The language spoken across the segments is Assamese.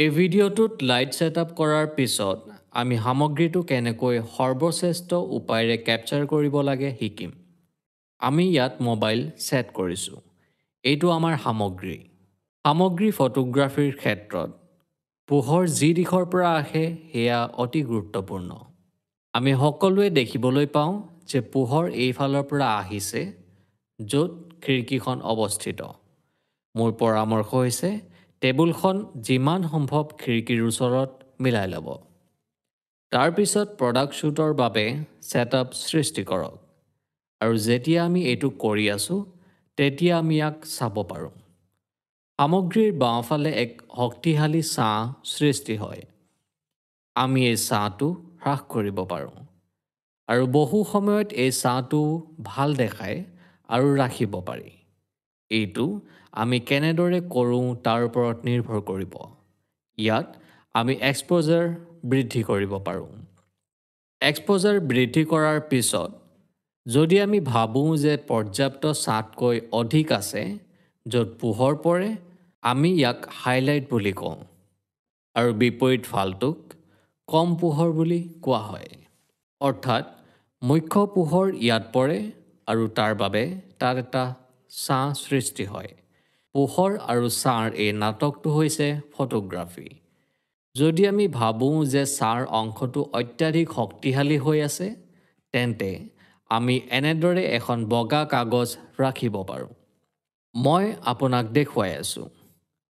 এই ভিডিঅ'টোত লাইট ছেটআপ কৰাৰ পিছত আমি সামগ্ৰীটো কেনেকৈ সৰ্বশ্ৰেষ্ঠ উপায়েৰে কেপচাৰ কৰিব লাগে শিকিম। আমি ইয়াত মোবাইল সেট কৰিছোঁ। এইটো আমাৰ সামগ্ৰী। সামগ্ৰী ফটোগ্ৰাফীৰ ক্ষেত্ৰত পোহৰ যি দিশৰ পৰা আহে সেয়া অতি গুৰুত্বপূৰ্ণ। আমি সকলোৱে দেখিবলৈ পাওঁ যে পোহৰ এইফালৰ পৰা আহিছে য'ত খিৰিকীখন অৱস্থিত। মোৰ পৰামৰ্শ হৈছে টেবুলখন যিমান সম্ভৱ খিৰিকীৰ ওচৰত মিলাই ল'ব। তাৰ পিছত প্ৰডাক্ট শ্বুটৰ বাবে ছেটআপ সৃষ্টি কৰক। আৰু যেতিয়া আমি এইটো কৰি আছোঁ তেতিয়া আমি ইয়াক চাব পাৰোঁ। সামগ্ৰীৰ বাওঁফালে এক শক্তিশালী ছাঁ সৃষ্টি হয়। আমি এই ছাঁটো হ্ৰাস কৰিব পাৰোঁ। আৰু বহু সময়ত এই ছাঁটো ভাল দেখায় আৰু ৰাখিব পাৰি। এইটো আমি কেনেদৰে কৰোঁ তাৰ ওপৰত নিৰ্ভৰ কৰিব। ইয়াত আমি এক্সপ'জাৰ বৃদ্ধি কৰিব পাৰোঁ। এক্সপ'জাৰ বৃদ্ধি কৰাৰ পিছত যদি আমি ভাবোঁ যে পৰ্যাপ্ত ছাঁতকৈ অধিক আছে য'ত পোহৰ পৰে, আমি ইয়াক হাইলাইট বুলি কওঁ। আৰু বিপৰীত ফালটোক কম পোহৰ বুলি কোৱা হয়। অৰ্থাৎ মুখ্য পোহৰ ইয়াত পৰে আৰু তাৰ বাবে তাত এটা ছাঁ সৃষ্টি হয়। পোহৰ আৰু ছাঁৰ এই নাটকটো হৈছে ফটোগ্ৰাফী। যদি আমি ভাবোঁ যে ছাঁৰ অংশটো অত্যাধিক শক্তিশালী হৈ আছে, তেন্তে আমি এনেদৰে এখন বগা কাগজ ৰাখিব পাৰোঁ। মই আপোনাক দেখুৱাই আছোঁ।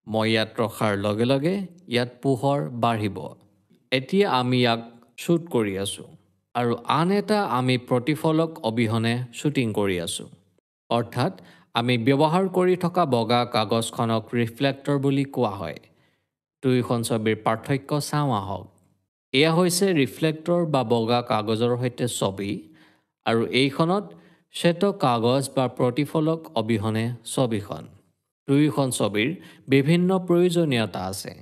মই ইয়াত ৰখাৰ লগে লগে ইয়াত পোহৰ বাঢ়িব। এতিয়া আমি ইয়াক শ্বুট কৰি আছোঁ। আৰু আন এটা আমি প্ৰতিফলক অবিহনে শ্বুটিং কৰি আছোঁ। অৰ্থাৎ আমি ব্যৱহাৰ কৰি থকা বগা কাগজখনক ৰিফ্লেক্টৰ বুলি কোৱা হয়। দুয়োখন ছবিৰ পাৰ্থক্য চাওঁ আহক। এয়া হৈছে ৰিফ্লেক্টৰ বা বগা কাগজৰ সৈতে ছবি আৰু এইখনত শ্বেত কাগজ বা প্ৰতিফলক অবিহনে ছবিখন। দুয়োখন ছবিৰ বিভিন্ন প্ৰয়োজনীয়তা আছে।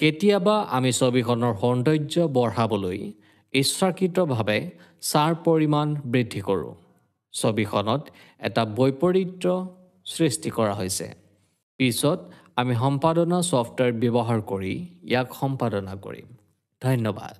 কেতিয়াবা আমি ছবিখনৰ সৌন্দৰ্য বঢ়াবলৈ ইচ্ছাকৃতভাৱে ছাঁৰ পৰিমাণ বৃদ্ধি কৰোঁ। ছবিখনত এটা বৈপৰীত্য সৃষ্টি কৰা হৈছে। পিছত আমি সম্পাদনা ছফ্টৱেৰ ব্যৱহাৰ কৰি ইয়াক সম্পাদনা কৰিম। ধন্যবাদ।